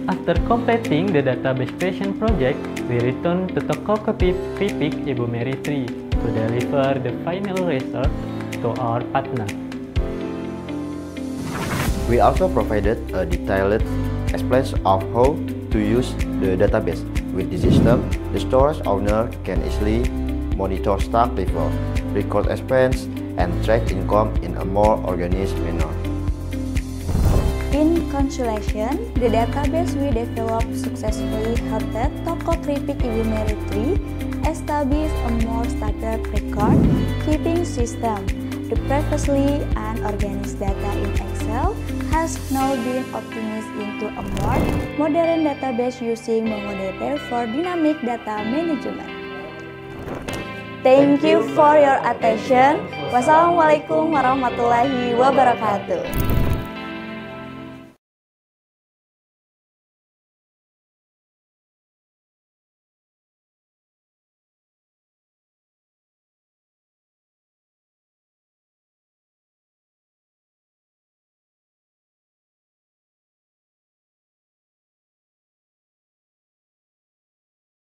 After completing the database creation project, we return to Toko Kripik Ibu Mary 3 to deliver the final result to our partner. We also provided a detailed explanation of how to use the database. With this system, the storage owner can easily monitor stock level, record expense, and track income in a more organized manner. In conclusion, the database we developed successfully helped Toko Kripik Ibu Mary 3 establish a more standard record keeping system. The previously unorganized data in Excel has now been optimized into a more modern database using MongoDB for dynamic data management. Thank you for your attention. Wassalamualaikum warahmatullahi wabarakatuh.